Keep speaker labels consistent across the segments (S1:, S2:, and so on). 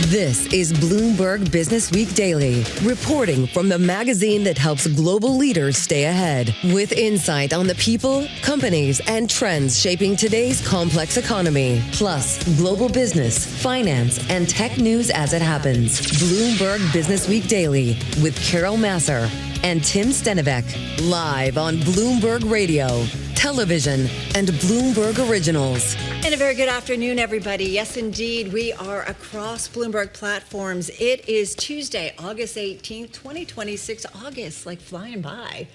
S1: This is Bloomberg Businessweek Daily, reporting from the magazine that helps global leaders stay ahead, with insight on the people, companies, and trends shaping today's complex economy, plus global business, finance, and tech news as it happens. Bloomberg Businessweek Daily with Carol Masser and Tim Stenivek, live on Bloomberg Radio, television, and Bloomberg Originals.
S2: And a very good afternoon, everybody. Yes, indeed, we are across Bloomberg platforms. It is Tuesday, August 18th, 2026. August, like flying by.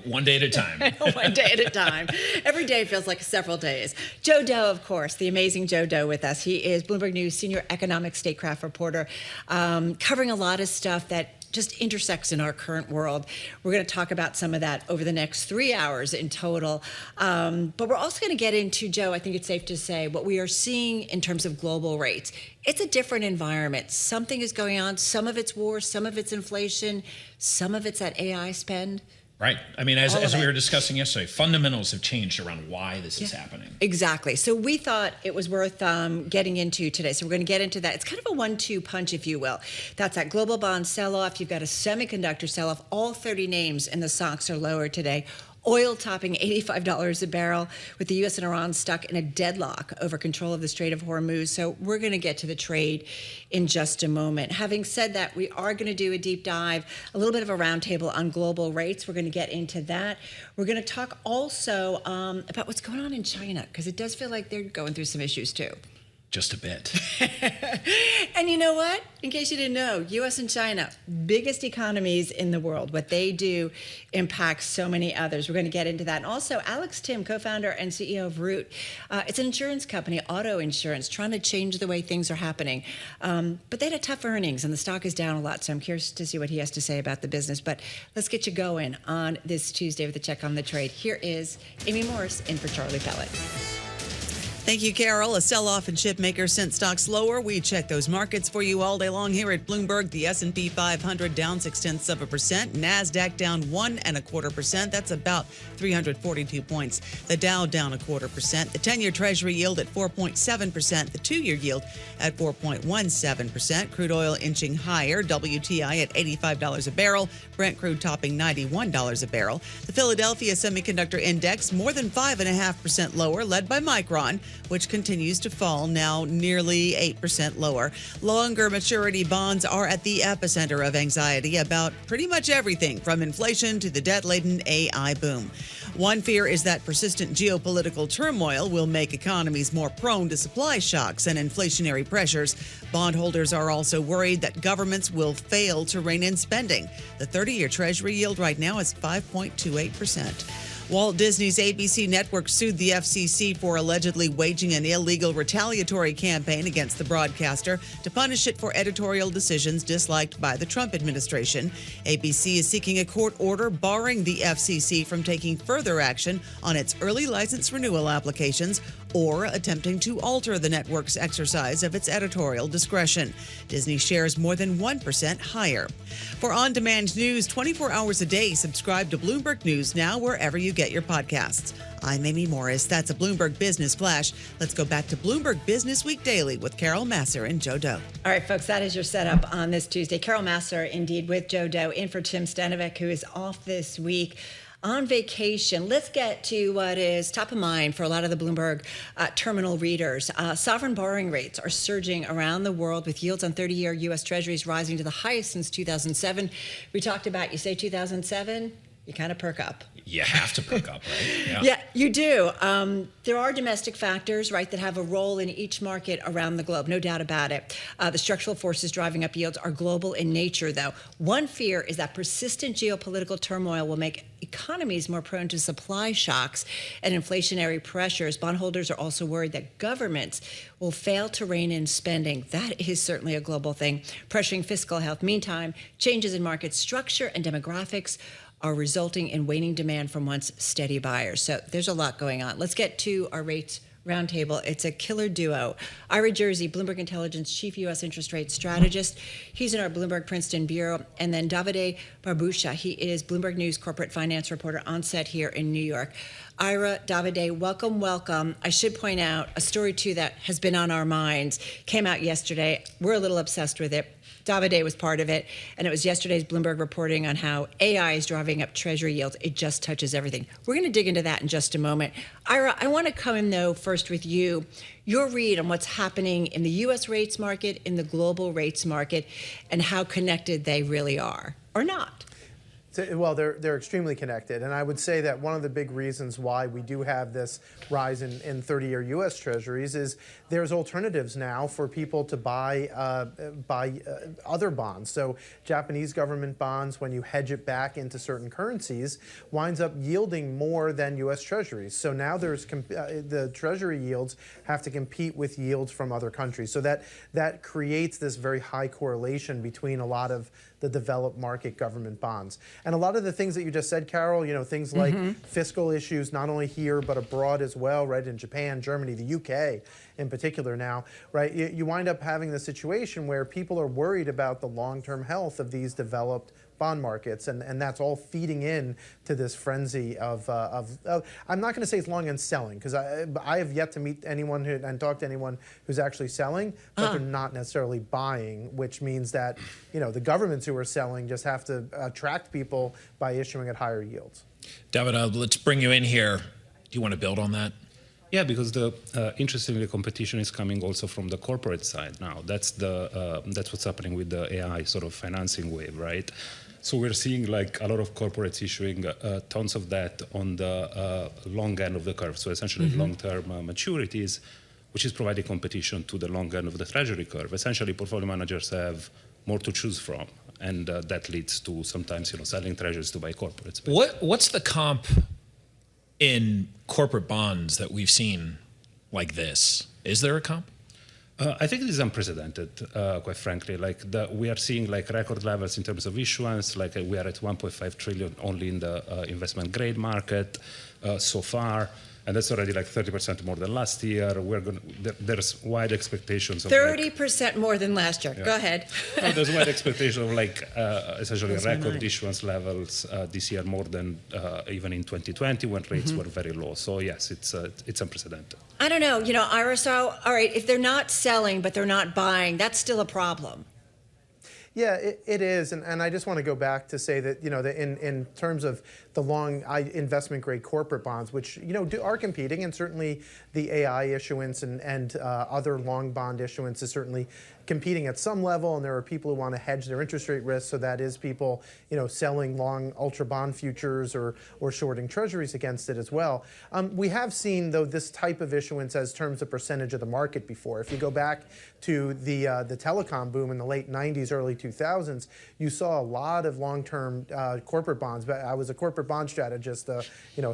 S3: One day at a time.
S2: One day at a time. Every day feels like several days. Joe Doe, of course, the amazing Joe Doe with us. He is Bloomberg News senior economic statecraft reporter, covering a lot of stuff that just intersects in our current world. We're going to talk about some of that over the next 3 hours in total. But we're also going to get into, Joe, I think it's safe to say, what we are seeing in terms of global rates. It's a different environment. Something is going on. Some of it's war, some of it's inflation, some of it's that AI spend.
S3: Right. I mean, as we were discussing yesterday, fundamentals have changed around why this is happening.
S2: Exactly. So we thought it was worth getting into today. So we're going to get into that. It's kind of a 1-2 punch, if you will. That's that global bond sell-off. You've got a semiconductor sell-off. All 30 names in the stocks are lower today. Oil topping $85 a barrel, with the U.S. and Iran stuck in a deadlock over control of the Strait of Hormuz. So we're going to get to the trade in just a moment. Having said that, we are going to do a deep dive, a little bit of a roundtable on global rates. We're going to get into that. We're going to talk also about what's going on in China, because it does feel like they're going through some issues too.
S3: Just a bit.
S2: And you know what? In case you didn't know, U.S. and China, biggest economies in the world. What they do impacts so many others. We're going to get into that. And also, Alex Timm, co-founder and CEO of Root. It's an insurance company, auto insurance, trying to change the way things are happening. But they had tough earnings, and the stock is down a lot. So I'm curious to see what he has to say about the business. But let's get you going on this Tuesday with a check on the trade. Here is Amy Morris in for Charlie Pellet.
S4: Thank you, Carol. A sell-off in Chipmakers sent stocks lower. We check those markets for you all day long here at Bloomberg. The S&P 500 down 0.6%. NASDAQ down 1.25%. That's about 342 points. The Dow down 0.25%. The 10-year Treasury yield at 4.7%. The 2-year yield at 4.17%. Crude oil inching higher. WTI at $85 a barrel. Brent crude topping $91 a barrel. The Philadelphia Semiconductor Index more than 5.5% lower, led by Micron, which continues to fall, now nearly 8% lower. Longer maturity bonds are at the epicenter of anxiety about pretty much everything from inflation to the debt-laden AI boom. One fear is that persistent geopolitical turmoil will make economies more prone to supply shocks and inflationary pressures. Bondholders are also worried that governments will fail to rein in spending. The 30-year Treasury yield right now is 5.28%. Walt Disney's ABC network sued the FCC for allegedly waging an illegal retaliatory campaign against the broadcaster to punish it for editorial decisions disliked by the Trump administration. ABC is seeking a court order barring the FCC from taking further action on its early license renewal applications or attempting to alter the network's exercise of its editorial discretion. Disney shares more than 1% higher. For on-demand news 24 hours a day, subscribe to Bloomberg News now wherever you get your podcasts. I'm Amy Morris. That's a Bloomberg Business Flash. Let's go back to Bloomberg Businessweek Daily with Carol Masser and Joe Doe.
S2: All right, folks, that is your setup on this Tuesday. Carol Masser, indeed, with Joe Doe, in for Tim Stenivek, who is off this week on vacation. Let's get to what is top of mind for a lot of the Bloomberg terminal readers. Sovereign borrowing rates are surging around the world, with yields on 30-year U.S. Treasuries rising to the highest since 2007. We talked about, you say 2007, you kind of perk up.
S3: You have to perk up, right?
S2: Yeah, you do. There are domestic factors, right, that have a role in each market around the globe, no doubt about it. The structural forces driving up yields are global in nature, though. One fear is that persistent geopolitical turmoil will make economies more prone to supply shocks and inflationary pressures. Bondholders are also worried that governments will fail to rein in spending. That is certainly a global thing, pressuring fiscal health. Meantime, changes in market structure and demographics are resulting in waning demand from once steady buyers. So there's a lot going on. Let's get to our rates Roundtable. It's a killer duo. Ira Jersey, Bloomberg Intelligence Chief U.S. Interest Rate Strategist. He's in our Bloomberg Princeton Bureau. And then Davide Barbuscia. He is Bloomberg News Corporate Finance Reporter on set here in New York. Ira, Davide, welcome, welcome. I should point out a story, too, that has been on our minds. Came out yesterday. We're a little obsessed with it. Davide was part of it, and it was yesterday's Bloomberg reporting on how AI is driving up Treasury yields. It just touches everything. We're going to dig into that in just a moment. Ira, I want to come in, though, first with you. Your read on what's happening in the U.S. rates market, in the global rates market, and how connected they really are, or not.
S5: Well, they're extremely connected, and I would say that one of the big reasons why we do have this rise in 30-year U.S. Treasuries is there's alternatives now for people to buy other bonds. So Japanese government bonds, when you hedge it back into certain currencies, winds up yielding more than U.S. Treasuries. So now there's the Treasury yields have to compete with yields from other countries. So that creates this very high correlation between a lot of the developed market government bonds. And a lot of the things that you just said, Carol, things like fiscal issues, not only here, but abroad as well, right, in Japan, Germany, the UK in particular now, right, you wind up having the situation where people are worried about the long-term health of these developed bond markets, and that's all feeding in to this frenzy of I'm not going to say it's long and selling, because I have yet to meet anyone and talk to anyone who's actually selling, but they're not necessarily buying, which means that the governments who are selling just have to attract people by issuing at higher yields.
S3: Davide, let's bring you in here. Do you want to build on that?
S6: Yeah, because interestingly, competition is coming also from the corporate side now. That's what's happening with the AI sort of financing wave, right? So we're seeing like a lot of corporates issuing tons of debt on the long end of the curve. So essentially long-term maturities, which is providing competition to the long end of the treasury curve. Essentially, portfolio managers have more to choose from, and that leads to sometimes selling treasuries to buy corporates.
S3: What's the comp in corporate bonds that we've seen like this? Is there a comp?
S6: I think it is unprecedented, quite frankly. We are seeing record levels in terms of issuance. We are at 1.5 trillion only in the investment grade market so far. And that's already 30% more than last year. There's wide expectations of
S2: 30% more than last year.
S6: Yeah.
S2: Go ahead.
S6: No, there's wide expectation of essentially record issuance levels this year, more than even in 2020 when rates were very low. So yes, it's unprecedented.
S2: I don't know, Ira. So all right, if they're not selling but they're not buying, that's still a problem.
S5: Yeah, it is, and I just want to go back to say that that in terms of the long investment grade corporate bonds, which are competing, and certainly the AI issuance and other long bond issuance is certainly competing at some level, and there are people who want to hedge their interest rate risk, so that is people selling long ultra bond futures or shorting treasuries against it as well. We have seen though this type of issuance as terms of percentage of the market before. If you go back to the telecom boom in the late 90s, early 2000s, you saw a lot of long-term corporate bonds. But I was a corporate bond strategist,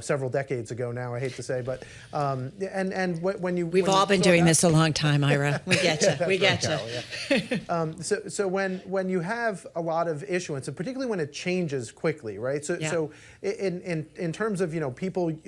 S5: several decades ago now. I hate to say, but we've
S2: all been doing this a long time, Ira. We get you. We get you.
S5: Yeah. So when you have a lot of issuance, and particularly when it changes quickly, right? So in terms of people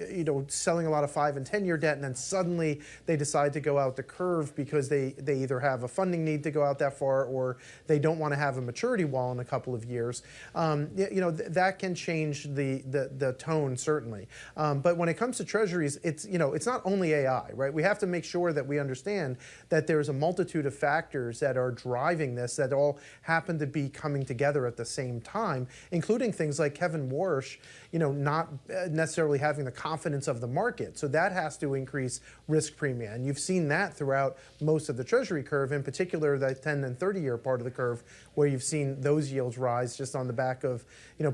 S5: selling a lot of 5 and 10-year debt, and then suddenly they decide to go out the curve because they either have a funding need to go out that far, or they don't want to have a maturity wall in a couple of years. That can change the tone certainly. But when it comes to treasuries, it's not only AI, right? We have to make sure that we understand that there's a multitude of factors that are driving this that all happen to be coming together at the same time, including things like Kevin Warsh, not necessarily having the confidence of the market. So that has to increase risk premium. And you've seen that throughout most of the Treasury curve, in particular the 10 and 30-year part of the curve, where you've seen those yields rise just on the back of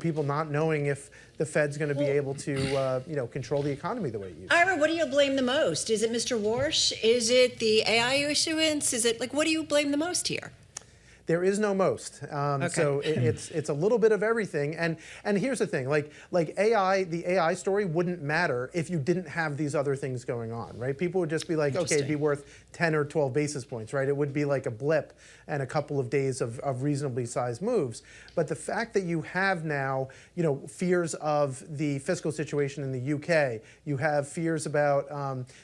S5: people not knowing if the Fed's going to be able to control the economy the way it used to.
S2: Ira, what do you blame the most? Is it Mr. Warsh? Is it the AI issuance? Is it what do you blame the most here?
S5: There is no most.
S2: Okay.
S5: So it's a little bit of everything. And here's the thing, like AI, the AI story wouldn't matter if you didn't have these other things going on, right? People would just be like, okay, it'd be worth 10 or 12 basis points, right? It would be like a blip and a couple of days of reasonably sized moves. But the fact that you have now, fears of the fiscal situation in the UK, you have fears about,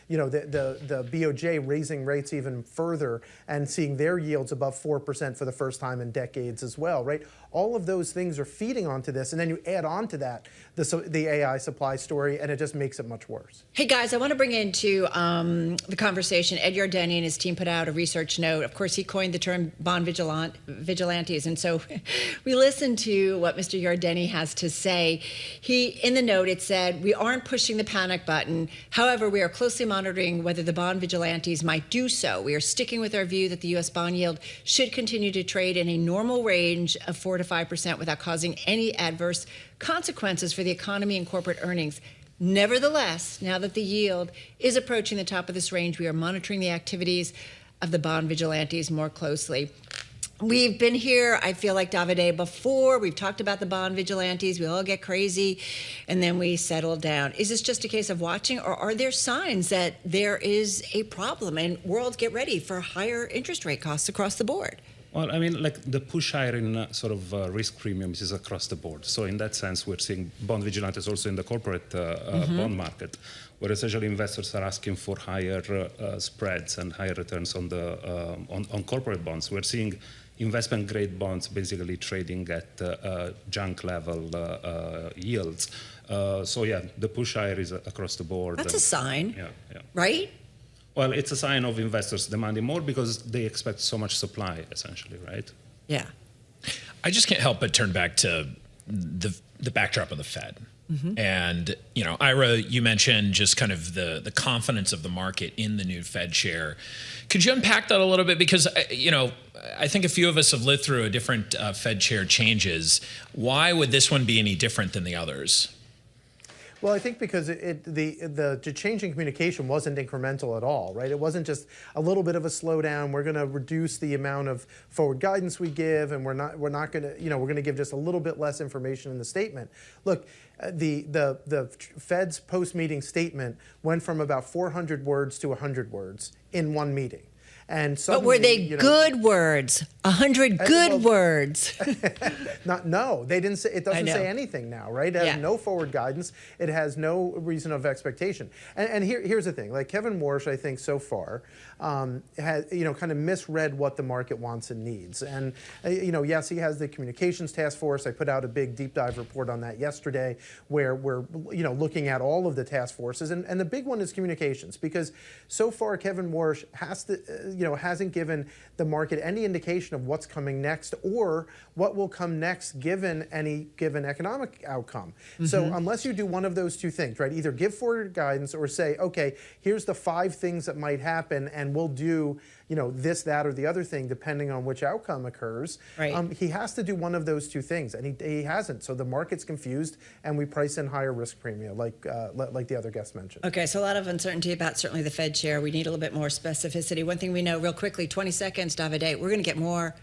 S5: the BOJ raising rates even further and seeing their yields above 4% for the first time in decades as well, right? All of those things are feeding onto this, and then you add on to that the AI supply story, and it just makes it much worse.
S2: Hey guys, I want to bring into the conversation. Ed Yardeni and his team put out a research note. Of course, he coined the term bond vigilantes, and so we listened to what Mr. Yardeni has to say. In the note, it said, "We aren't pushing the panic button. However, we are closely monitoring whether the bond vigilantes might do so. We are sticking with our view that the U.S. bond yield should continue to trade in a normal range of 4 to 5% without causing any adverse consequences for the economy and corporate earnings. Nevertheless, now that the yield is approaching the top of this range, we are monitoring the activities of the bond vigilantes more closely." We've been here, I feel like, Davide, before. We've talked about the bond vigilantes. We all get crazy, and then we settle down. Is this just a case of watching, or are there signs that there is a problem and world get ready for higher interest rate costs across the board?
S6: Well, I mean, like the push higher in risk premiums is across the board. So in that sense, we're seeing bond vigilantes also in the corporate bond market, where essentially investors are asking for higher spreads and higher returns on the on corporate bonds. We're seeing investment grade bonds basically trading at junk level yields. So yeah, the push higher is across the board.
S2: That's a sign,
S6: yeah.
S2: Right?
S6: Well, it's a sign of investors demanding more because they expect so much supply, essentially, right?
S2: Yeah.
S3: I just can't help but turn back to the backdrop of the Fed. And, Ira, you mentioned just kind of the confidence of the market in the new Fed chair. Could you unpack that a little bit? Because, I think a few of us have lived through a different Fed chair changes. Why would this one be any different than the others?
S5: Well, I think because the change in communication wasn't incremental at all, right? It wasn't just a little bit of a slowdown. We're going to reduce the amount of forward guidance we give, and we're not going to, we're going to give just a little bit less information in the statement. Look, the Fed's post-meeting statement went from about 400 words to 100 words in one meeting. And
S2: but were they good words? 100 good words?
S5: No, they didn't say. It doesn't say anything now, right? It has no forward guidance. It has no reason of expectation. And here's the thing: like Kevin Warsh, I think so far has kind of misread what the market wants and needs. And yes, he has the communications task force. I put out a big deep dive report on that yesterday, where we're looking at all of the task forces. And the big one is communications, because so far Kevin Warsh hasn't given the market any indication of what's coming next or what will come next given any given economic outcome. So unless you do one of those two things, right, either give forward guidance or say, okay, here's the 5 things that might happen and we'll do this, that, or the other thing depending on which outcome occurs. Right. He has to do one of those two things, and he hasn't. So the market's confused, and we price in higher risk premium, like the other guest mentioned.
S2: Okay, so a lot of uncertainty about certainly the Fed chair. We need a little bit more specificity. One thing we know real quickly, 20 seconds, Davide, we're going to get more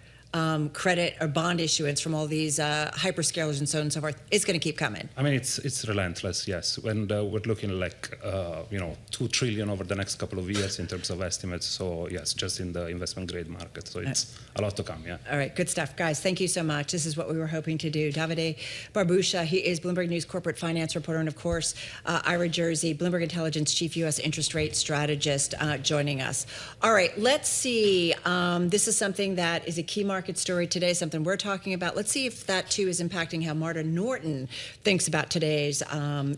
S2: credit or bond issuance from all these hyperscalers and so on and so forth. It's going to keep coming.
S6: I mean, it's relentless, yes. When we're looking like, $2 trillion over the next couple of years in terms of estimates. So yes, just in the investment grade market. So it's a lot to come, yeah.
S2: All right, good stuff. Guys, thank you so much. This is what we were hoping to do. Davide Barbuscia, he is Bloomberg News corporate finance reporter, and of course, Ira Jersey, Bloomberg Intelligence chief U.S. interest rate strategist, joining us. All right, let's see. This is something that is a key market story today, something we're talking about. Let's see if that too is impacting how Marta Norton thinks about today's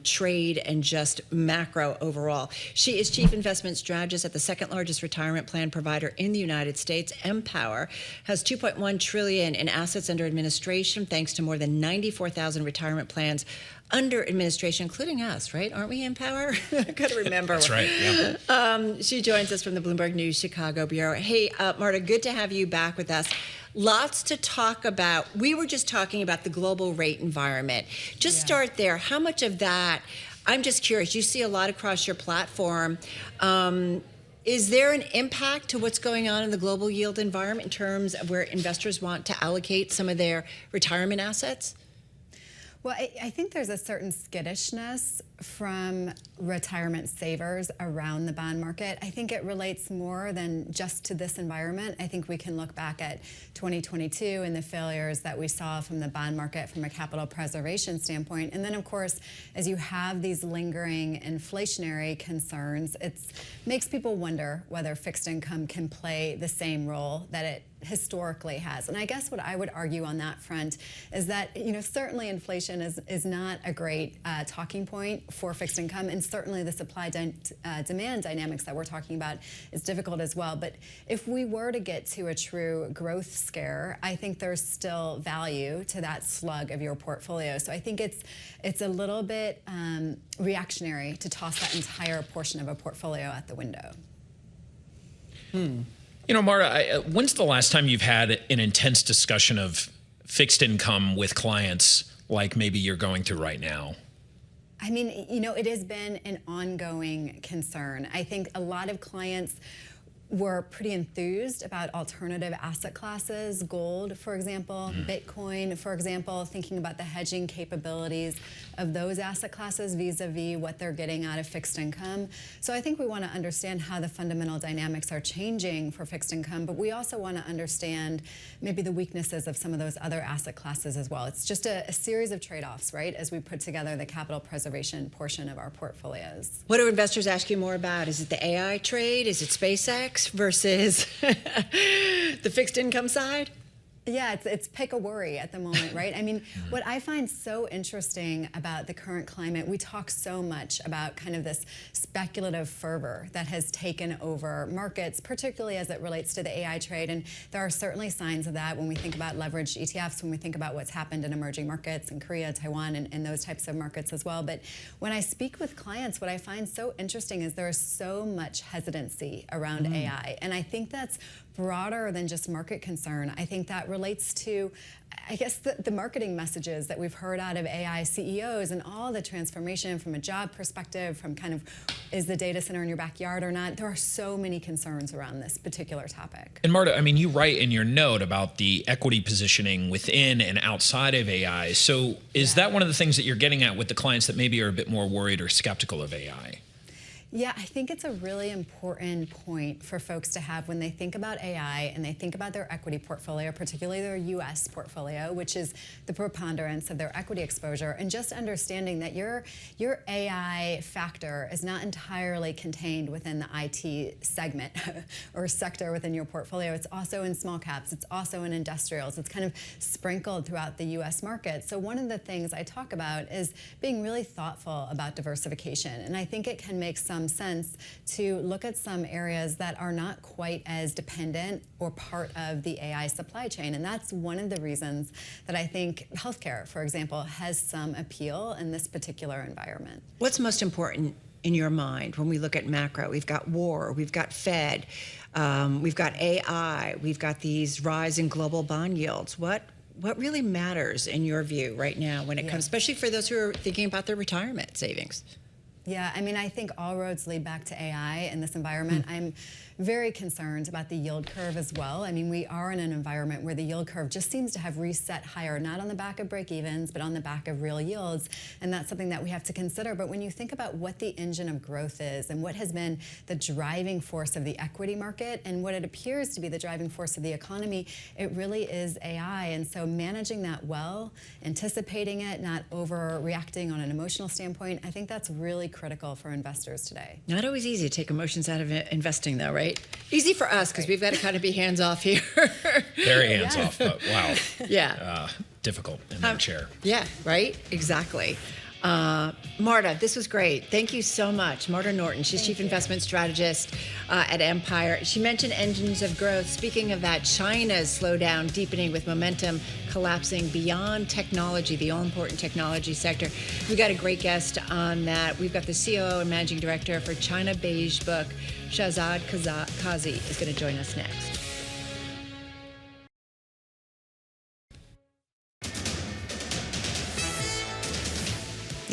S2: trade and just macro overall. She is chief investment strategist at the second largest retirement plan provider in the United States. Empower has $2.1 trillion in assets under administration, thanks to more than 94,000 retirement plans under administration, including us, right? Aren't we Empower? I've got to remember.
S3: That's right, yeah.
S2: She joins us from the Bloomberg News Chicago Bureau. Hey, Marta, good to have you back with us. Lots to talk about. We were just talking about the global rate environment. Just start there. How much of that, I'm just curious, you see a lot across your platform. Is there an impact to what's going on in the global yield environment in terms of where investors want to allocate some of their retirement assets?
S7: Well, I think there's a certain skittishness from retirement savers around the bond market. I think it relates more than just to this environment. I think we can look back at 2022 and the failures that we saw from the bond market from a capital preservation standpoint. And then, of course, as you have these lingering inflationary concerns, it makes people wonder whether fixed income can play the same role that it historically has. And I guess what I would argue on that front is that, certainly inflation is not a great talking point for fixed income, and certainly the supply-demand dynamics that we're talking about is difficult as well. But if we were to get to a true growth scare, I think there's still value to that slug of your portfolio. So I think it's a little bit reactionary to toss that entire portion of a portfolio out the window.
S3: Marta, when's the last time you've had an intense discussion of fixed income with clients like maybe you're going through right now?
S7: I mean, it has been an ongoing concern. I think a lot of clients were pretty enthused about alternative asset classes, gold, for example, Bitcoin, for example, thinking about the hedging capabilities of those asset classes vis-a-vis what they're getting out of fixed income. So I think we want to understand how the fundamental dynamics are changing for fixed income, but we also want to understand maybe the weaknesses of some of those other asset classes as well. It's just a series of trade-offs, right, as we put together the capital preservation portion of our portfolios.
S2: What do investors ask you more about? Is it the AI trade? Is it SpaceX versus the fixed income side?
S7: Yeah, it's pick a worry at the moment, right? I mean, what I find so interesting about the current climate, we talk so much about kind of this speculative fervor that has taken over markets, particularly as it relates to the AI trade. And there are certainly signs of that when we think about leveraged ETFs, when we think about what's happened in emerging markets in Korea, Taiwan, and those types of markets as well. But when I speak with clients, what I find so interesting is there is so much hesitancy around AI. And I think that's broader than just market concern. I think that relates to, I guess, the marketing messages that we've heard out of AI CEOs and all the transformation from a job perspective, from kind of, is the data center in your backyard or not? There are so many concerns around this particular topic.
S3: And Marta, I mean, you write in your note about the equity positioning within and outside of AI. So is that one of the things that you're getting at with the clients that maybe are a bit more worried or skeptical of AI?
S7: Yeah, I think it's a really important point for folks to have when they think about AI and they think about their equity portfolio, particularly their U.S. portfolio, which is the preponderance of their equity exposure, and just understanding that your AI factor is not entirely contained within the IT segment or sector within your portfolio. It's also in small caps. It's also in industrials. It's kind of sprinkled throughout the U.S. market. So one of the things I talk about is being really thoughtful about diversification, and I think it can make some sense to look at some areas that are not quite as dependent or part of the AI supply chain. And that's one of the reasons that I think healthcare, for example, has some appeal in this particular environment.
S2: What's most important in your mind when we look at macro? We've got war, we've got Fed, we've got AI, we've got these rise in global bond yields. What really matters in your view right now when it comes, especially for those who are thinking about their retirement savings?
S7: Yeah, I mean, I think all roads lead back to AI in this environment. I'm very concerned about the yield curve as well. I mean, we are in an environment where the yield curve just seems to have reset higher, not on the back of break-evens, but on the back of real yields. And that's something that we have to consider. But when you think about what the engine of growth is and what has been the driving force of the equity market and what it appears to be the driving force of the economy, it really is AI. And so managing that well, anticipating it, not overreacting on an emotional standpoint, I think that's really critical for investors today.
S2: Not always easy to take emotions out of investing, though, right? Easy for us because we've got to kind of be hands-off here.
S3: Very hands-off, but wow.
S2: Yeah.
S3: Difficult in that chair.
S2: Yeah, right? Exactly. Marta, this was great. Thank you so much. Marta Norton, she's Chief Investment Strategist at Empire. She mentioned engines of growth. Speaking of that, China's slowdown deepening with momentum collapsing beyond technology, the all-important technology sector. We've got a great guest on that. We've got the COO and Managing Director for China Beige book, Shehzad Qazi, is going to join us next.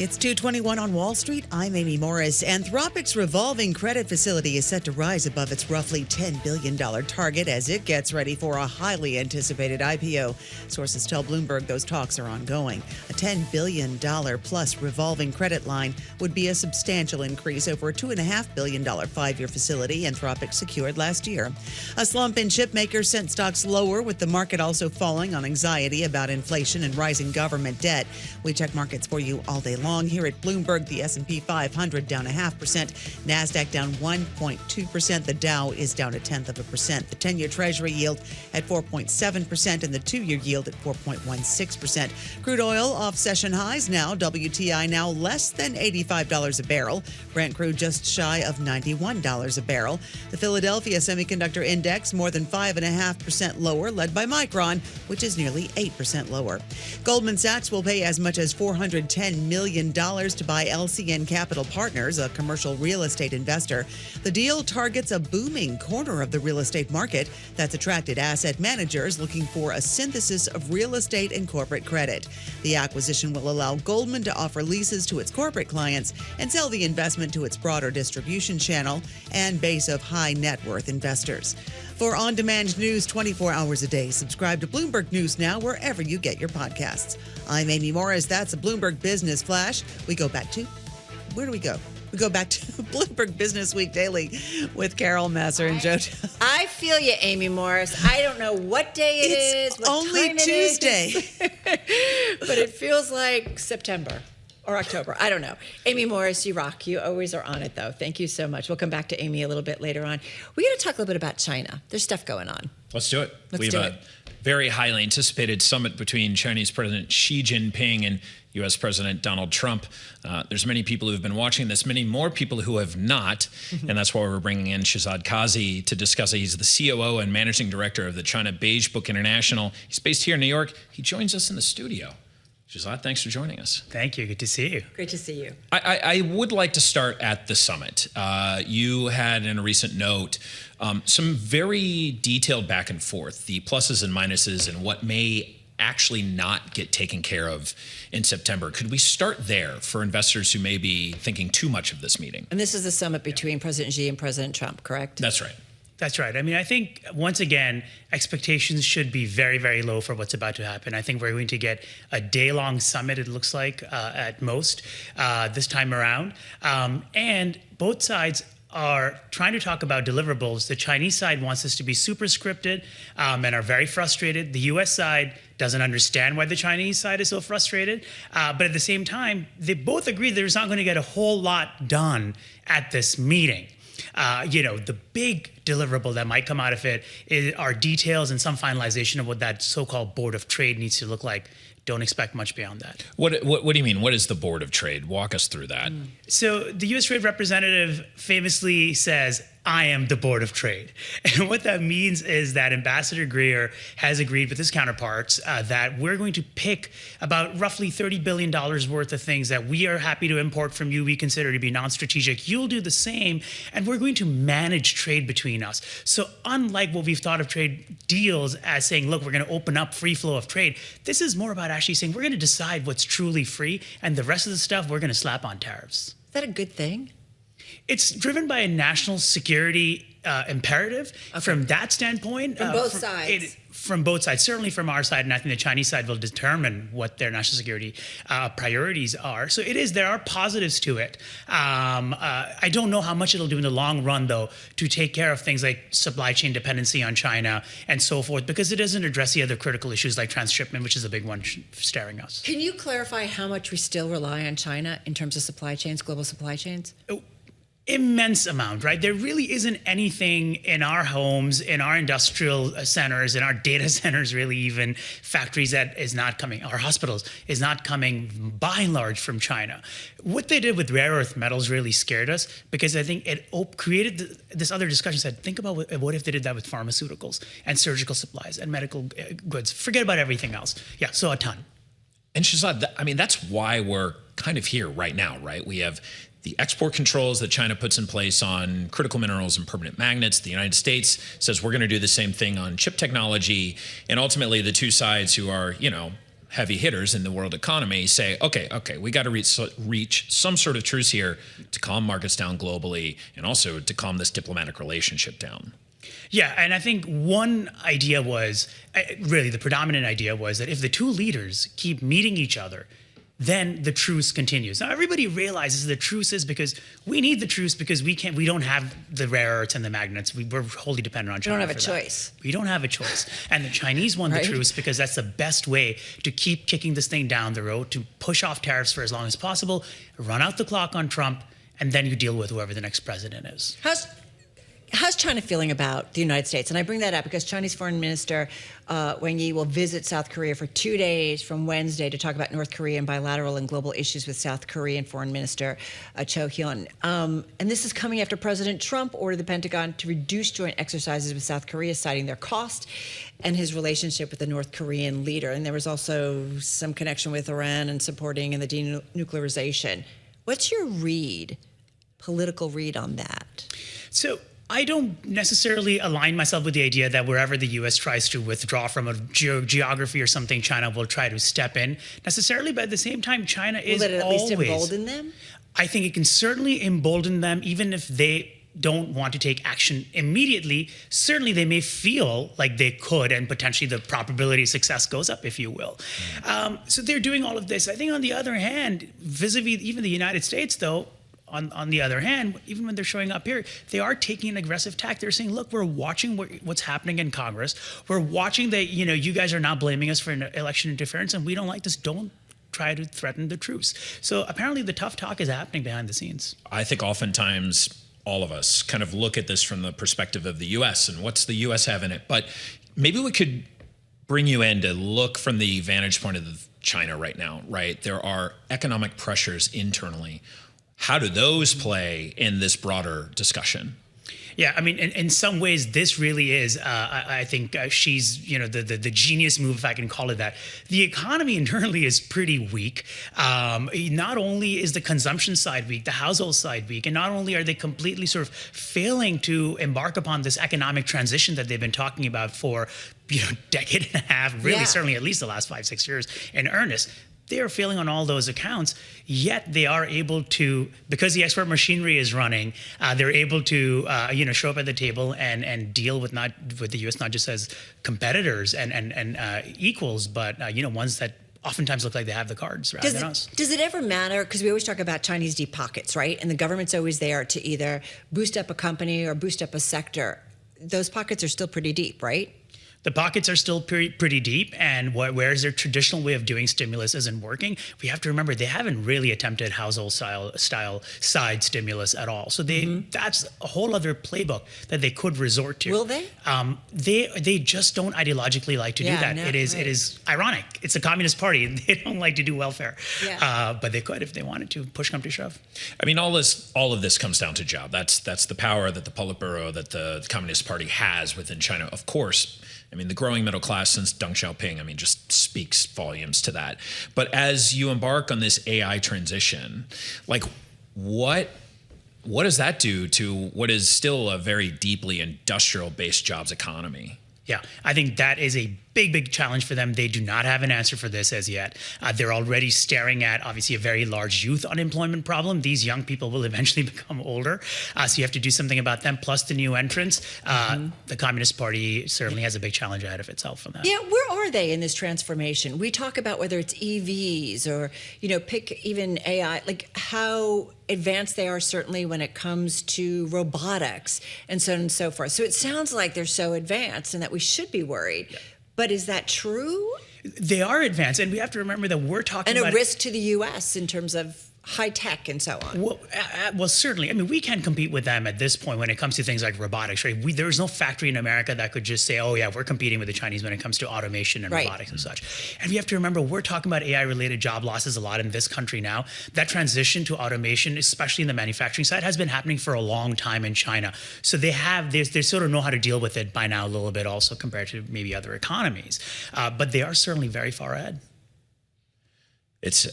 S4: It's 2:21 on Wall Street. I'm Amy Morris. Anthropic's revolving credit facility is set to rise above its roughly $10 billion target as it gets ready for a highly anticipated IPO. Sources tell Bloomberg those talks are ongoing. A $10 billion plus revolving credit line would be a substantial increase over a $2.5 billion five-year facility Anthropic secured last year. A slump in Chipmakers sent stocks lower, with the market also falling on anxiety about inflation and rising government debt. We check markets for you all day long. Here at Bloomberg, the S&P 500 down 0.5%, NASDAQ down 1.2%, the Dow is down 0.1%. The 10-year Treasury yield at 4.7% and the 2-year yield at 4.16%. Crude oil off session highs now. WTI now less than $85 a barrel. Brent crude just shy of $91 a barrel. The Philadelphia Semiconductor Index more than 5.5% lower, led by Micron, which is nearly 8% lower. Goldman Sachs will pay as much as $410 million to buy LCN Capital Partners, a commercial real estate investor. The deal targets a booming corner of the real estate market that's attracted asset managers looking for a synthesis of real estate and corporate credit. The acquisition will allow Goldman to offer leases to its corporate clients and sell the investment to its broader distribution channel and base of high net worth investors. For on-demand news 24 hours a day, subscribe to Bloomberg News Now wherever you get your podcasts. I'm Amy Morris. That's a Bloomberg Business Flash. We go back to, where do we go? We go back to Bloomberg Businessweek Daily with Carol Masser and Joe.
S2: I feel you, Amy Morris. I don't know what day it is.
S4: It's only Tuesday.
S2: But it feels like September. Or October. I don't know. Amy Morris, you rock. You always are on it, though. Thank you so much. We'll come back to Amy a little bit later on. We're going to talk a little bit about China. There's stuff going on.
S3: Let's do it.
S2: We have
S3: a very highly anticipated summit between Chinese President Xi Jinping and U.S. President Donald Trump. There's many people who have been watching this, many more people who have not, and that's why we're bringing in Shehzad Qazi to discuss it. He's the COO and Managing Director of the China Beige Book International. He's based here in New York. He joins us in the studio. Shehzad, thanks for joining us.
S8: Thank you. Good to see you.
S2: Great to see you.
S3: I would like to start at the summit. You had, in a recent note, some very detailed back and forth, the pluses and minuses and what may actually not get taken care of in September. Could we start there for investors who may be thinking too much of this meeting?
S2: And this is the summit between President Xi and President Trump, correct?
S3: That's right.
S8: That's right. I mean, I think, once again, expectations should be very, very low for what's about to happen. I think we're going to get a day-long summit, it looks like, at most, this time around. And both sides are trying to talk about deliverables. The Chinese side wants this to be super scripted and are very frustrated. The U.S. side doesn't understand why the Chinese side is so frustrated. But at the same time, they both agree there's not going to get a whole lot done at this meeting. The big deliverable that might come out of it are details and some finalization of what that so-called Board of Trade needs to look like. Don't expect much beyond that.
S3: What do you mean? What is the Board of Trade? Walk us through that.
S8: So the U.S. Trade Representative famously says, I am the Board of Trade. And what that means is that Ambassador Greer has agreed with his counterparts that we're going to pick about roughly $30 billion worth of things that we are happy to import from you, we consider to be non-strategic. You'll do the same, and we're going to manage trade between us. So unlike what we've thought of trade deals as saying, look, we're going to open up free flow of trade, this is more about actually saying we're going to decide what's truly free, and the rest of the stuff we're going to slap on tariffs.
S2: Is that a good thing?
S8: It's driven by a national security imperative. Okay. From that standpoint.
S2: From both sides.
S8: From both sides, certainly from our side, and I think the Chinese side will determine what their national security priorities are. So there are positives to it. I don't know how much it'll do in the long run, though, to take care of things like supply chain dependency on China and so forth, because it doesn't address the other critical issues like transshipment, which is a big one staring us.
S2: Can you clarify how much we still rely on China in terms of supply chains, global supply chains?
S8: Immense amount, right? There really isn't anything in our homes, in our industrial centers, in our data centers, really even factories that is not coming, our hospitals is not coming by and large from China. What they did with rare earth metals really scared us because I think it created this other discussion. Said, think about what if they did that with pharmaceuticals and surgical supplies and medical goods. Forget about everything else. Yeah, so a ton.
S3: And Shehzad, I mean, that's why we're kind of here right now, right? We have the export controls that China puts in place on critical minerals and permanent magnets. The United States says we're going to do the same thing on chip technology. And ultimately, the two sides who are, heavy hitters in the world economy say, okay, we got to reach some sort of truce here to calm markets down globally and also to calm this diplomatic relationship down.
S8: Yeah, and I think one idea was, really the predominant idea was that if the two leaders keep meeting each other, then the truce continues. Now everybody realizes the truce is because we need the truce because we don't have the rare earths and the magnets. We're wholly dependent on China.
S2: We don't have a choice.
S8: We don't have a choice. And the Chinese want the truce because that's the best way to keep kicking this thing down the road, to push off tariffs for as long as possible, run out the clock on Trump, and then you deal with whoever the next president is.
S2: How's China feeling about the United States? And I bring that up because Chinese Foreign Minister Wang Yi will visit South Korea for 2 days from Wednesday to talk about North Korean bilateral and global issues with South Korean Foreign Minister Cho Hyun. And this is coming after President Trump ordered the Pentagon to reduce joint exercises with South Korea, citing their cost and his relationship with the North Korean leader. And there was also some connection with Iran and supporting in the denuclearization. What's your political read on that?
S8: So I don't necessarily align myself with the idea that wherever the U.S. tries to withdraw from a geography or something, China will try to step in necessarily. But at the same time, China is always... Will it at least
S2: embolden them?
S8: I think it can certainly embolden them, even if they don't want to take action immediately. Certainly they may feel like they could, and potentially the probability of success goes up, if you will. So they're doing all of this. I think on the other hand, vis-a-vis even the United States, though, on the other hand, even when they're showing up here, they are taking an aggressive tack. They're saying, look, we're watching what's happening in Congress. We're watching that, you guys are now blaming us for an election interference, and we don't like this. Don't try to threaten the truce. So apparently the tough talk is happening behind the scenes.
S3: I think oftentimes all of us kind of look at this from the perspective of the U.S. and what's the U.S. have in it. But maybe we could bring you in to look from the vantage point of China right now, right? There are economic pressures internally. How do those play in this broader discussion?
S8: Yeah, I mean, in some ways, this really is, I think she's, the genius move, if I can call it that. The economy internally is pretty weak. Not only is the consumption side weak, the household side weak, and not only are they completely sort of failing to embark upon this economic transition that they've been talking about for, decade and a half, really, certainly at least the last 5-6 years in earnest. They are failing on all those accounts, yet they are able to, because the export machinery is running, they're able to, show up at the table and deal with the U.S. not just as competitors and equals, but ones that oftentimes look like they have the cards rather than us.
S2: Does it ever matter? Because we always talk about Chinese deep pockets, right? And the government's always there to either boost up a company or boost up a sector. Those pockets are still pretty deep, right?
S8: The pockets are still pretty deep, and whereas their traditional way of doing stimulus isn't working, we have to remember they haven't really attempted household style side stimulus at all. So that's a whole other playbook that they could resort to.
S2: Will they?
S8: They just don't ideologically like to do that.
S2: No,
S8: it is ironic. It's a communist party, and they don't like to do welfare. But they could if they wanted to. Push come to shove.
S3: I mean, all of this comes down to job. That's the power that the Politburo, that the Communist Party has within China. Of course. I mean, the growing middle class since Deng Xiaoping, just speaks volumes to that. But as you embark on this AI transition, what does that do to what is still a very deeply industrial-based jobs economy?
S8: Yeah, I think that is a big challenge for them. They do not have an answer for this as yet. They're already staring at, obviously, a very large youth unemployment problem. These young people will eventually become older, so you have to do something about them, plus the new entrants. The Communist Party certainly has a big challenge ahead of itself on that.
S2: Yeah, where are they in this transformation? We talk about whether it's EVs or, pick even AI, how advanced they are certainly when it comes to robotics and so on and so forth. So it sounds like they're so advanced and that we should be worried. Yeah. But is that true?
S8: They are advanced, and we have to remember that we're talking about...
S2: And a risk to the U.S. in terms of high tech and so on.
S8: Well, certainly. I mean, we can compete with them at this point when it comes to things like robotics, right? There's no factory in America that could just say, oh, yeah, we're competing with the Chinese when it comes to automation and robotics and such. And we have to remember, we're talking about AI-related job losses a lot in this country now. That transition to automation, especially in the manufacturing side, has been happening for a long time in China. So they sort of know how to deal with it by now a little bit also compared to maybe other economies. But they are certainly very far ahead.
S3: It's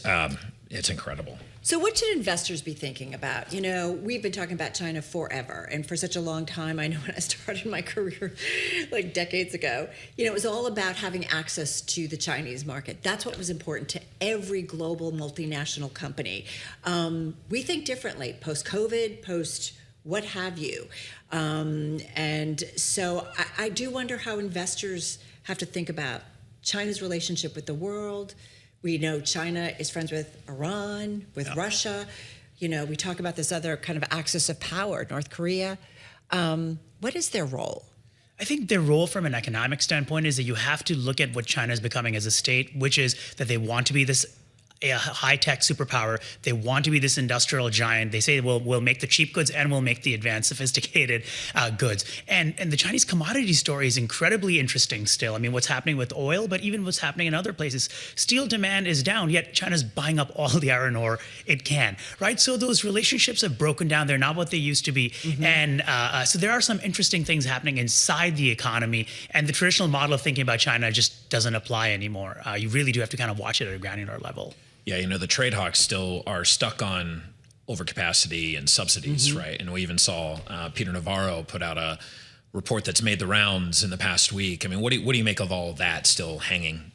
S3: incredible.
S2: So what should investors be thinking about? You know, we've been talking about China forever, and for such a long time. I know when I started my career like decades ago, you know, it was all about having access to the Chinese market. That's what was important to every global multinational company. We think differently post-COVID, post what have you. And so I do wonder how investors have to think about China's relationship with the world. We know China is friends with Iran, with Russia. You know, we talk about this other kind of axis of power, North Korea. What is their role?
S8: I think their role from an economic standpoint is that you have to look at what China is becoming as a state, which is that they want to be this a high-tech superpower. They want to be this industrial giant. They say we'll make the cheap goods and we'll make the advanced, sophisticated goods. And the Chinese commodity story is incredibly interesting still. I mean, what's happening with oil, but even what's happening in other places. Steel demand is down, yet China's buying up all the iron ore it can, right? So those relationships have broken down. They're not what they used to be. And so there are some interesting things happening inside the economy. And the traditional model of thinking about China just doesn't apply anymore. You really do have to kind of watch it at a granular level.
S3: Yeah, you know, the trade hawks still are stuck on overcapacity and subsidies, right? And we even saw Peter Navarro put out a report that's made the rounds in the past week. I mean, what do you make of all of that still hanging?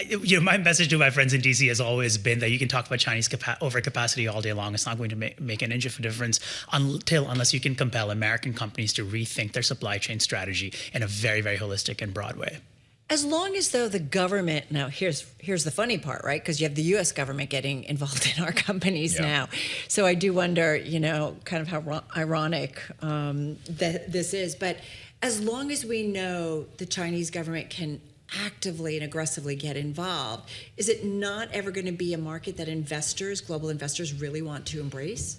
S8: You know, my message to my friends in DC has always been that you can talk about Chinese overcapacity all day long. It's not going to make an inch of a difference unless you can compel American companies to rethink their supply chain strategy in a very, very holistic and broad way.
S2: As long as though the government, now here's the funny part, right? Because you have the U.S. government getting involved in our companies now. So I do wonder, you know, kind of how ironic that this is. But as long as we know the Chinese government can actively and aggressively get involved, is it not ever going to be a market that investors, global investors, really want to embrace?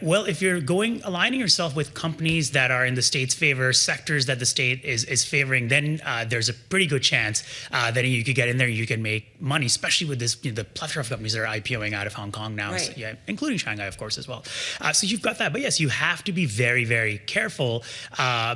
S8: Well, if you're aligning yourself with companies that are in the state's favor, sectors that the state is favoring, then there's a pretty good chance that you could get in there and you can make money, especially with this, the plethora of companies that are IPOing out of Hong Kong now,
S2: right.
S8: So, including Shanghai, of course, as well. So you've got that. But yes, you have to be very, very careful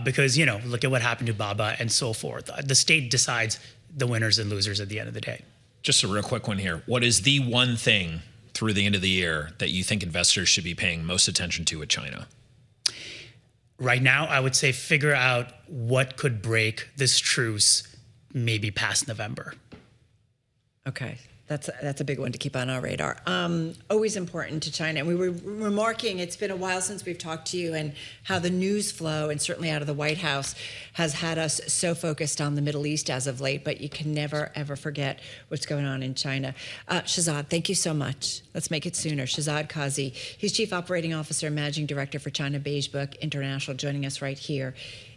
S8: because, you know, look at what happened to Baba and so forth. The state decides the winners and losers at the end of the day.
S3: Just a real quick one here. What is the one thing through the end of the year that you think investors should be paying most attention to with China?
S8: Right now, I would say figure out what could break this truce maybe past November.
S2: Okay. That's a big one to keep on our radar. Always important to China. And we were remarking, it's been a while since we've talked to you, and how the news flow, and certainly out of the White House, has had us so focused on the Middle East as of late, but you can never, ever forget what's going on in China. Shehzad, thank you so much. Let's make it sooner. Shehzad Qazi, he's Chief Operating Officer and Managing Director for China Beige Book International, joining us right here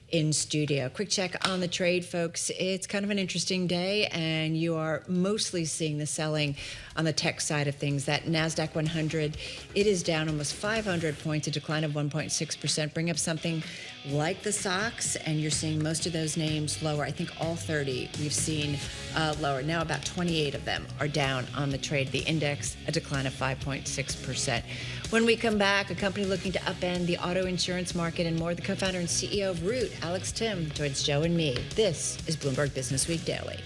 S2: in studio. Quick check on the trade, folks. It's kind of an interesting day, and you are mostly seeing the selling on the tech side of things. That NASDAQ 100, it is down almost 500 points, a decline of 1.6%. Bring up something like the stocks, and you're seeing most of those names lower. I think all 30 we've seen lower. Now about 28 of them are down on the trade. The index, a decline of 5.6%. When we come back, a company looking to upend the auto insurance market and more. The co-founder and CEO of Root, Alex Timm, joins Joe and me. This is Bloomberg Businessweek Daily.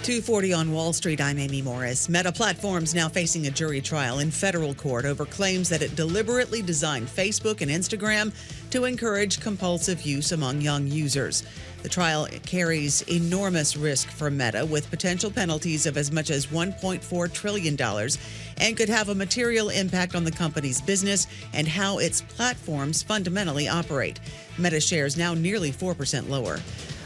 S4: $240 on Wall Street. I'm Amy Morris. Meta Platforms now facing a jury trial in federal court over claims that it deliberately designed Facebook and Instagram to encourage compulsive use among young users. The trial carries enormous risk for Meta, with potential penalties of as much as $1.4 trillion, and could have a material impact on the company's business and how its platforms fundamentally operate. Meta shares now nearly 4% lower.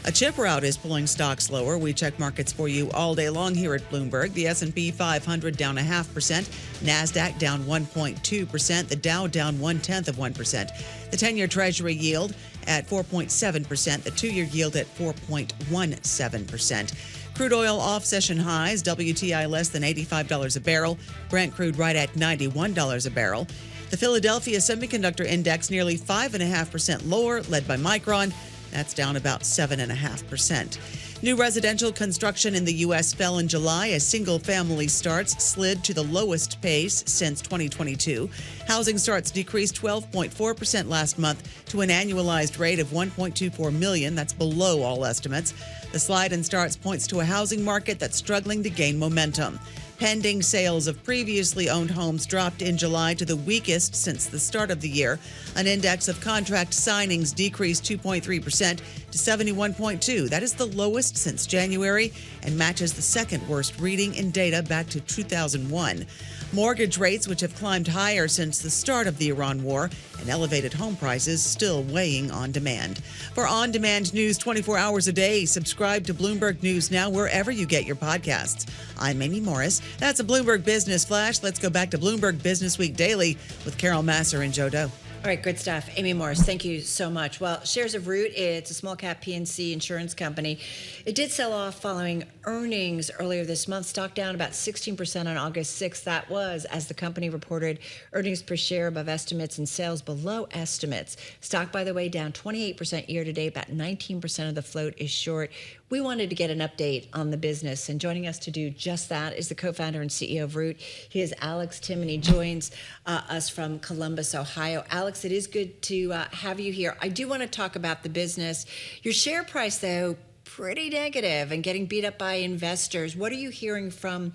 S4: A chip rout is pulling stocks lower. We check markets for you all day long here at Bloomberg. The S&P 500 down 0.5%, NASDAQ down 1.2%, the Dow down 0.1%. The 10-year Treasury yield at 4.7%, the 2-year yield at 4.17%. Crude oil off session highs, WTI less than $85 a barrel, Brent crude right at $91 a barrel. The Philadelphia Semiconductor Index nearly 5.5% lower, led by Micron. That's down about 7.5%. New residential construction in the U.S. fell in July as single-family starts slid to the lowest pace since 2022. Housing starts decreased 12.4% last month to an annualized rate of 1.24 million. That's below all estimates. The slide in starts points to a housing market that's struggling to gain momentum. Pending sales of previously owned homes dropped in July to the weakest since the start of the year. An index of contract signings decreased 2.3% to 71.2. That is the lowest since January and matches the second worst reading in data back to 2001. Mortgage rates, which have climbed higher since the start of the Iran war, and elevated home prices still weighing on demand. For on-demand news 24 hours a day, subscribe to Bloomberg News Now wherever you get your podcasts. I'm Amy Morris. That's a Bloomberg Business Flash. Let's go back to Bloomberg Businessweek Daily with Carol Masser and Joe Doe.
S2: All right, good stuff. Amy Morris, thank you so much. Well, shares of Root, it's a small cap P&C insurance company. It did sell off following earnings earlier this month. Stock down about 16% on August 6th. That was as the company reported earnings per share above estimates and sales below estimates. Stock, by the way, down 28% year to date. About 19% of the float is short. We wanted to get an update on the business, and joining us to do just that is the co-founder and CEO of Root. He is Alex Timm, and he joins us from Columbus, Ohio. Alex, it is good to have you here. I do want to talk about the business. Your share price, though, pretty negative and getting beat up by investors. What are you hearing from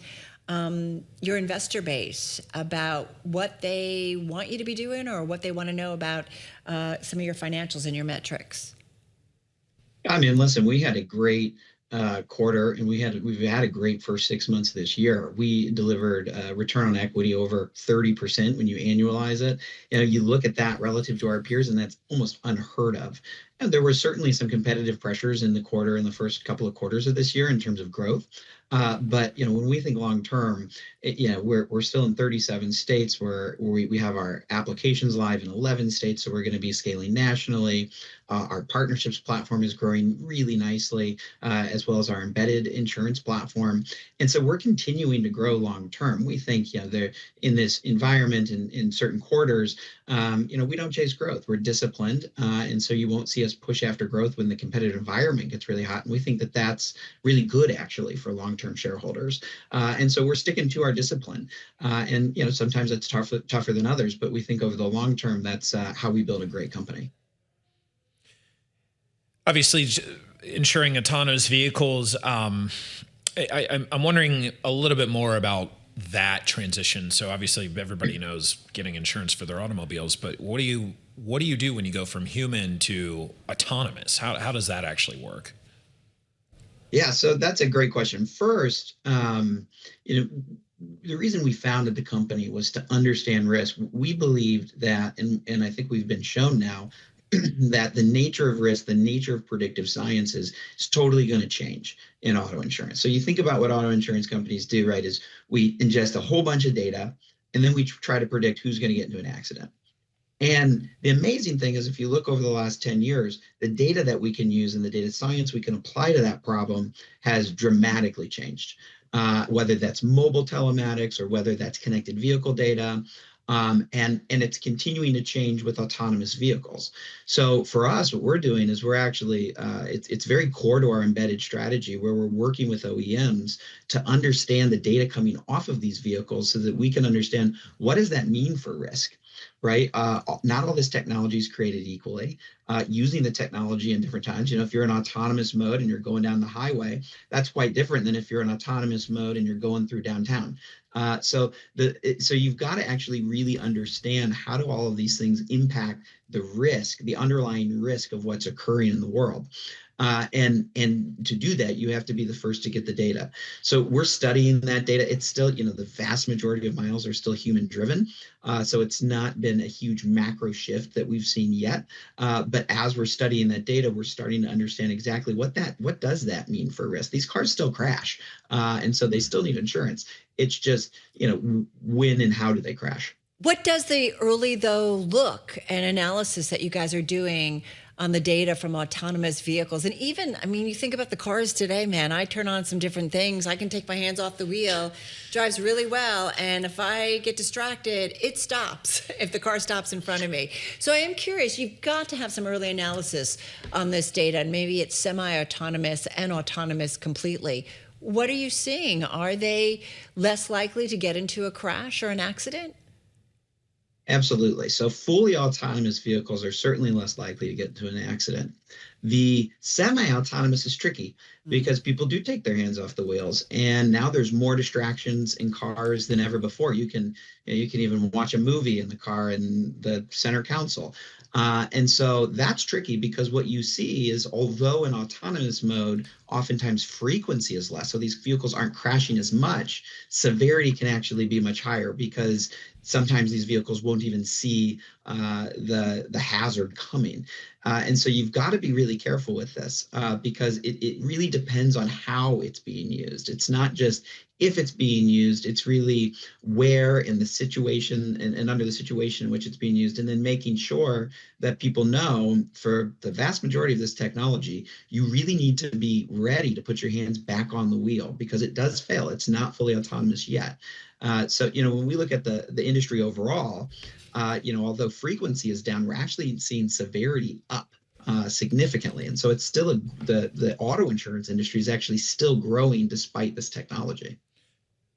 S2: your investor base about what they want you to be doing or what they want to know about some of your financials and your metrics?
S9: I mean, listen, we had a great quarter, and we've had a great first 6 months of this year. We delivered a return on equity over 30% when you annualize it. You look at that relative to our peers, and that's almost unheard of. And there were certainly some competitive pressures in the quarter, in the first couple of quarters of this year in terms of growth. But when we think long term, we're still in 37 states where we have our applications live in 11 states, so we're going to be scaling nationally. Our partnerships platform is growing really nicely, as well as our embedded insurance platform. And so we're continuing to grow long term. We think there in this environment in certain quarters, we don't chase growth. We're disciplined, and so you won't see us push after growth when the competitive environment gets really hot. And we think that that's really good, actually, for long-term shareholders. And so we're sticking to our discipline. And sometimes it's tougher than others, but we think over the long term, that's how we build a great company.
S3: Obviously, insuring autonomous vehicles. I'm wondering a little bit more about that transition. So obviously, everybody knows getting insurance for their automobiles, but what do you do when you go from human to autonomous? How does that actually work?
S9: Yeah, so that's a great question. First, the reason we founded the company was to understand risk. We believed that, and I think we've been shown now, that the nature of risk, the nature of predictive science is totally going to change in auto insurance. So you think about what auto insurance companies do, right, is we ingest a whole bunch of data, and then we try to predict who's going to get into an accident. And the amazing thing is, if you look over the last 10 years, the data that we can use and the data science we can apply to that problem has dramatically changed, whether that's mobile telematics or whether that's connected vehicle data. And it's continuing to change with autonomous vehicles. So for us, what we're doing is we're actually, it's very core to our embedded strategy, where we're working with OEMs to understand the data coming off of these vehicles so that we can understand what does that mean for risk. Right? Not all this technology is created equally. Using the technology in different times. If you're in autonomous mode and you're going down the highway, that's quite different than if you're in autonomous mode and you're going through downtown. So you've got to actually really understand how do all of these things impact the risk, the underlying risk of what's occurring in the world. And to do that, you have to be the first to get the data. So we're studying that data. It's still, the vast majority of miles are still human driven. So it's not been a huge macro shift that we've seen yet. But as we're studying that data, we're starting to understand exactly what does that mean for risk. These cars still crash. And so they still need insurance. It's just, when and how do they crash?
S2: What does the early, though, look and analysis that you guys are doing on the data from autonomous vehicles. And even, I mean, you think about the cars today, man, I turn on some different things. I can take my hands off the wheel, drives really well. And if I get distracted, it stops if the car stops in front of me. So I am curious, you've got to have some early analysis on this data, and maybe it's semi-autonomous and autonomous completely. What are you seeing? Are they less likely to get into a crash or an accident?
S9: Absolutely. So fully autonomous vehicles are certainly less likely to get into an accident. The semi-autonomous is tricky because people do take their hands off the wheels, and now there's more distractions in cars than ever before. You can even watch a movie in the car in the center console. And so that's tricky because what you see is, although in autonomous mode, oftentimes frequency is less, so these vehicles aren't crashing as much, severity can actually be much higher because sometimes these vehicles won't even see the hazard coming. And so you've got to be really careful with this because it really depends on how it's being used. It's not just if it's being used, it's really where in the situation and under the situation in which it's being used, and then making sure that people know for the vast majority of this technology, you really need to be ready to put your hands back on the wheel because it does fail. It's not fully autonomous yet. So, when we look at the industry overall, although frequency is down, we're actually seeing severity up significantly. And so it's still the auto insurance industry is actually still growing despite this technology.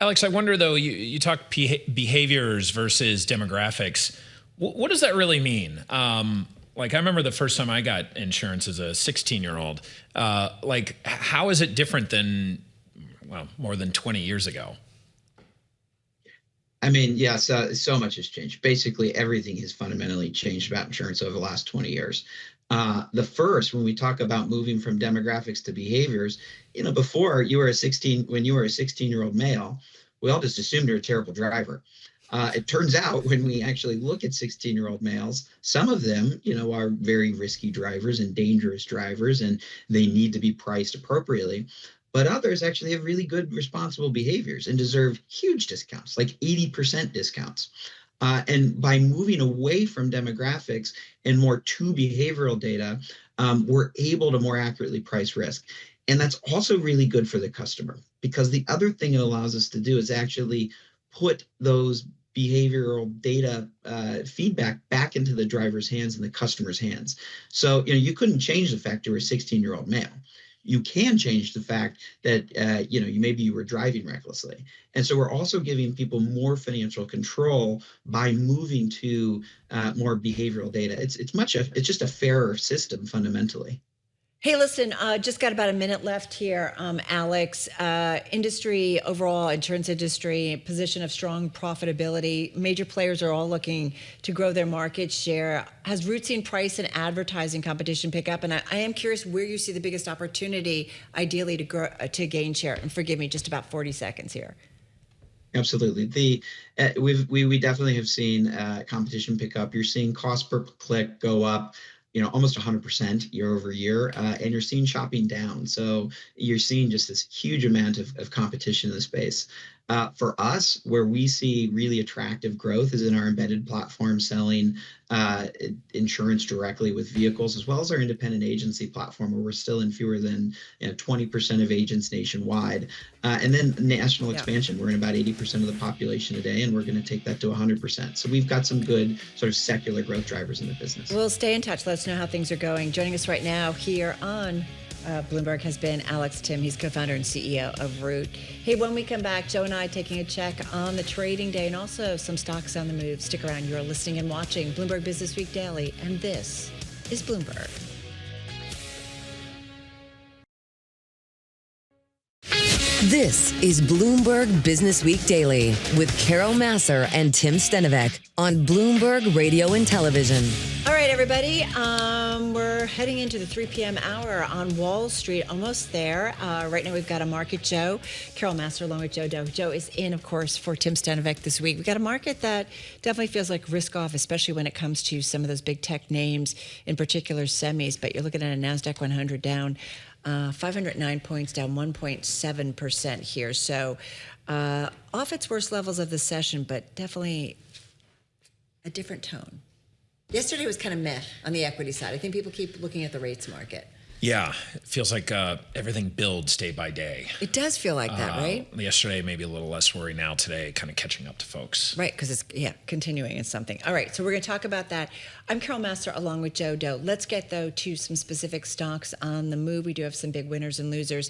S3: Alex, I wonder, though, you talk behaviors versus demographics. What does that really mean? Like, I remember the first time I got insurance as a 16-year-old. How is it different than, more than 20 years ago?
S9: I mean, yes, so much has changed. Basically, everything has fundamentally changed about insurance over the last 20 years. When we talk about moving from demographics to behaviors, before when you were a 16-year-old male, we all just assumed you're a terrible driver. It turns out when we actually look at 16-year-old males, some of them, are very risky drivers and dangerous drivers, and they need to be priced appropriately. But others actually have really good responsible behaviors and deserve huge discounts, like 80% discounts. And by moving away from demographics and more to behavioral data, we're able to more accurately price risk. And that's also really good for the customer because the other thing it allows us to do is actually put those behavioral data feedback back into the driver's hands and the customer's hands. So, you couldn't change the fact you were a 16-year-old male. You can change the fact that, maybe you were driving recklessly. And so we're also giving people more financial control by moving to more behavioral data. It's just a fairer system fundamentally.
S2: Hey, listen, just got about a minute left here, Alex. Industry overall, insurance industry, position of strong profitability. Major players are all looking to grow their market share. Has route seen price and advertising competition pick up? And I am curious where you see the biggest opportunity, ideally, to gain share. And forgive me, just about 40 seconds here.
S9: Absolutely. We definitely have seen competition pick up. You're seeing cost per click go up, almost 100% year over year, and you're seeing shopping down. So you're seeing just this huge amount of competition in the space. For us, where we see really attractive growth is in our embedded platform selling insurance directly with vehicles, as well as our independent agency platform, where we're still in fewer than 20% of agents nationwide. And then national expansion, we're in about 80% of the population today, and we're going to take that to 100%. So we've got some good sort of secular growth drivers in the business.
S2: We'll stay in touch. Let us know how things are going. Joining us right now here on Bloomberg has been Alex Timm. He's co-founder and CEO of Root. Hey, when we come back, Joe and I taking a check on the trading day and also some stocks on the move. Stick around. You're listening and watching Bloomberg Businessweek Daily, and this is Bloomberg.
S1: This is Bloomberg Businessweek Daily with Carol Massar and Tim Stenovec on Bloomberg Radio and Television.
S2: All right, everybody. We're heading into the 3 p.m. hour on Wall Street, almost there. Right now, we've got a market, Joe. Carol Massar along with Joe Doe. Joe is in, of course, for Tim Stenovec this week. We've got a market that definitely feels like risk off, especially when it comes to some of those big tech names, in particular semis. But you're looking at a NASDAQ 100 down 509 points, down 1.7% here. So off its worst levels of the session, but definitely a different tone. Yesterday was kind of meh on the equity side. I think people keep looking at the rates market.
S3: Yeah, it feels like everything builds day by day.
S2: It does feel like that, right?
S3: Yesterday, maybe a little less worry. Now today, kind of catching up to folks.
S2: Right, because it's, continuing in something. All right, so we're going to talk about that. I'm Carol Master along with Joe Doe. Let's get, though, to some specific stocks on the move. We do have some big winners and losers.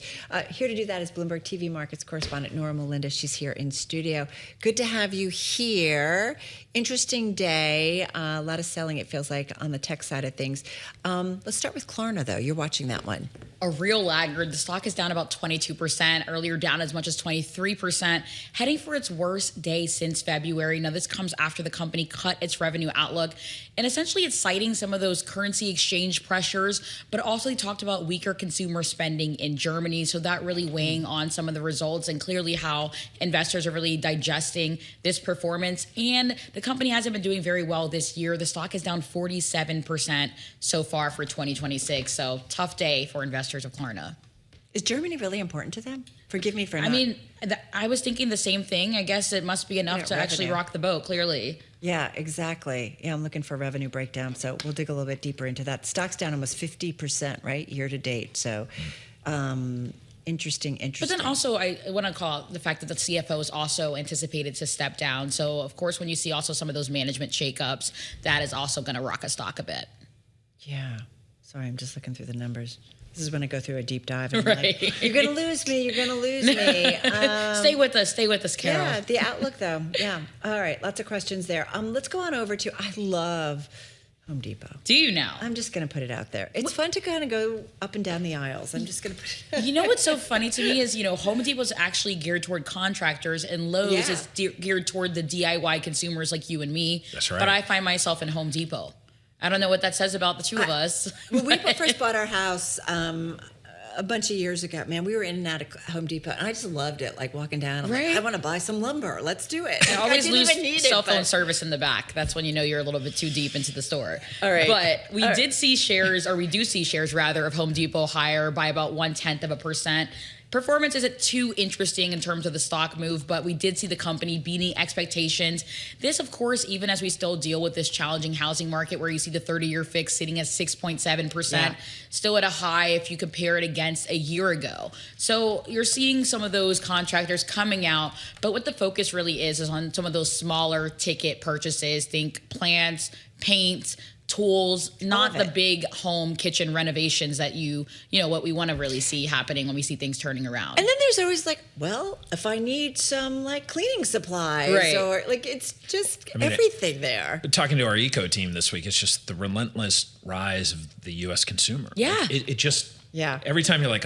S2: Here to do that is Bloomberg TV Markets correspondent Nora Melinda. She's here in studio. Good to have you here. Interesting day. A lot of selling, it feels like, on the tech side of things. Let's start with Klarna, though. You're watching that one.
S10: A real laggard. The stock is down about 22%, earlier down as much as 23%, heading for its worst day since February. Now, this comes after the company cut its revenue outlook, and essentially it's citing some of those currency exchange pressures, but also they talked about weaker consumer spending in Germany, so that really weighing on some of the results and clearly how investors are really digesting this performance. And the company hasn't been doing very well this year. The stock is down 47% so far for 2026, so tough day for investors of Klarna.
S2: Is Germany really important to them? Forgive me for not.
S10: I mean, I was thinking the same thing. I guess it must be enough to actually rock the boat, clearly.
S2: Yeah, exactly. Yeah, I'm looking for revenue breakdown, so we'll dig a little bit deeper into that. Stock's down almost 50%, right, year to date. So interesting.
S10: But then also, I want to call out the fact that the CFO is also anticipated to step down. So, of course, when you see also some of those management shakeups, that is also going to rock a stock a bit.
S2: Yeah. Sorry, I'm just looking through the numbers. This is when I go through a deep dive. And right. Like, you're going to lose me. You're going to lose me.
S10: Stay with us, Carol.
S2: Yeah, the outlook, though. Yeah. All right. Lots of questions there. Let's go on over to, I love Home Depot.
S10: Do you now?
S2: I'm just going to put it out there. It's fun to kind of go up and down the aisles. I'm just going to put it out.
S10: You know what's so funny to me is, Home Depot is actually geared toward contractors, and Lowe's is geared toward the DIY consumers like you and me.
S3: That's right.
S10: But I find myself in Home Depot. I don't know what that says about the two of us.
S2: When we first bought our house a bunch of years ago, man, we were in and out of Home Depot, and I just loved it, like walking down. I'm like, I want to buy some lumber. Let's do it.
S10: I always lose cell phone service in the back. That's when you know you're a little bit too deep into the store.
S2: All right.
S10: But we do see shares rather, of Home Depot higher by about 0.1%. Performance isn't too interesting in terms of the stock move, but we did see the company beating expectations. This, of course, even as we still deal with this challenging housing market where you see the 30-year fix sitting at 6.7%, still at a high if you compare it against a year ago. So you're seeing some of those contractors coming out, but what the focus really is on some of those smaller ticket purchases. Think plants, paint, tools, not the big home kitchen renovations that what we want to really see happening when we see things turning around.
S2: And then there's always like, well, if I need some like cleaning supplies or like, it's just everything there.
S3: Talking to our eco team this week, it's just the relentless rise of the U.S. consumer.
S10: Yeah.
S3: Like, it just... Yeah. Every time you're like,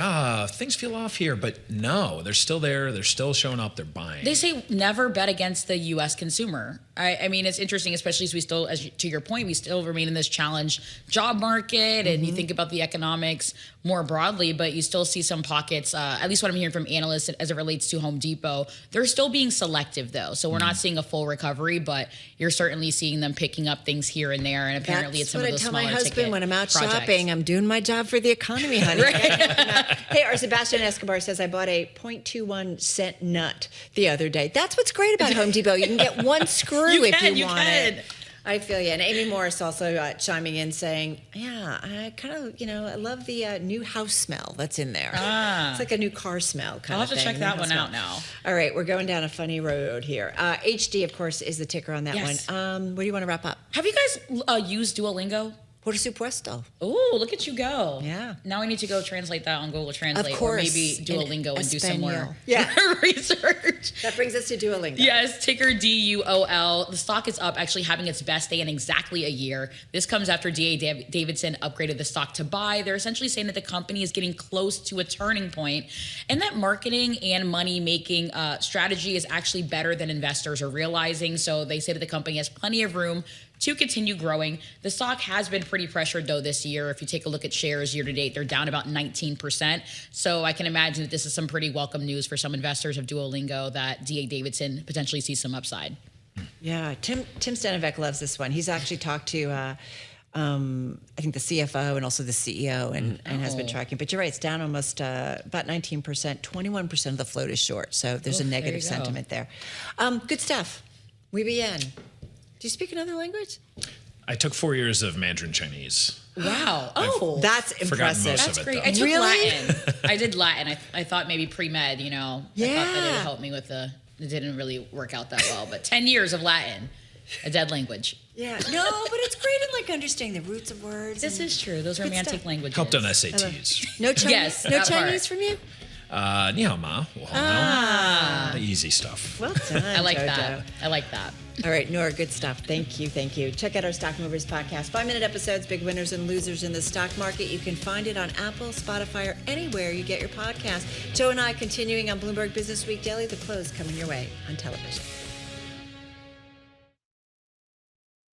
S3: things feel off here, but no, they're still there. They're still showing up. They're buying.
S10: They say never bet against the U.S. consumer. I mean, it's interesting, especially as we still, to your point, we still remain in this challenged job market, and you think about the economics more broadly, but you still see some pockets, at least what I'm hearing from analysts as it relates to Home Depot, they're still being selective, though. So we're not seeing a full recovery, but you're certainly seeing them picking up things here and there, and apparently it's some of those smaller ticket
S2: projects. That's what I tell my husband when I'm out
S10: projects.
S2: shopping. I'm doing my job for the economy, honey. Hey, our Sebastian Escobar says, I bought a 0.21 cent nut the other day. That's what's great about Home Depot. You can get one screw if you want it. I feel you. And Amy Morris also chiming in saying, I kind of, I love the new house smell that's in there. It's like a new car smell kind
S10: I'll
S2: of thing.
S10: have to check that one out now.
S2: All right, we're going down a funny road here. HD, of course, is the ticker on that one. What do you want to wrap up?
S10: Have you guys used Duolingo?
S2: Por supuesto.
S10: Oh, look at you go.
S2: Yeah.
S10: Now I need to go translate that on Google Translate.
S2: Of course.
S10: Or maybe Duolingo and do some more research.
S2: That brings us to Duolingo.
S10: Yes, ticker DUOL. The stock is up, actually having its best day in exactly a year. This comes after D.A. Davidson upgraded the stock to buy. They're essentially saying that the company is getting close to a turning point, and that marketing and money-making strategy is actually better than investors are realizing. So they say that the company has plenty of room to continue growing. The stock has been pretty pressured, though, this year. If you take a look at shares year to date, they're down about 19%. So I can imagine that this is some pretty welcome news for some investors of Duolingo that D.A. Davidson potentially sees some upside.
S2: Yeah, Tim Stenevec loves this one. He's actually talked to, I think, the CFO and also the CEO and has been tracking. But you're right, it's down almost about 19%. 21% of the float is short. So there's a negative sentiment there. Good stuff. Muy bien. Do you speak another language?
S3: I took 4 years of Mandarin Chinese.
S10: Wow. Oh,
S2: that's
S3: Forgotten
S2: impressive.
S3: most
S10: that's
S3: of it,
S10: great.
S3: though.
S10: I took
S2: Really?
S10: Latin. I did Latin. I thought maybe pre-med, I thought that it
S2: Yeah.
S10: would help me with it didn't really work out that well. But 10 years of Latin, a dead language.
S2: Yeah. No, but it's great in like understanding the roots of words.
S10: This is true. Those romantic
S2: stuff.
S10: languages.
S3: Helped on SATs.
S2: No Chinese.
S10: Yes,
S2: no
S10: that part.
S2: Chinese from you.
S3: Ni hao ma. The easy stuff.
S2: Well done.
S10: I like
S2: Jojo.
S10: that. I like that.
S2: All right, Nora, good stuff. Thank you. Thank you. Check out our Stock Movers podcast. 5-minute episodes, big winners and losers in the stock market. You can find it on Apple, Spotify, or anywhere you get your podcast. Joe and I continuing on Bloomberg Businessweek Daily. The close coming your way on television.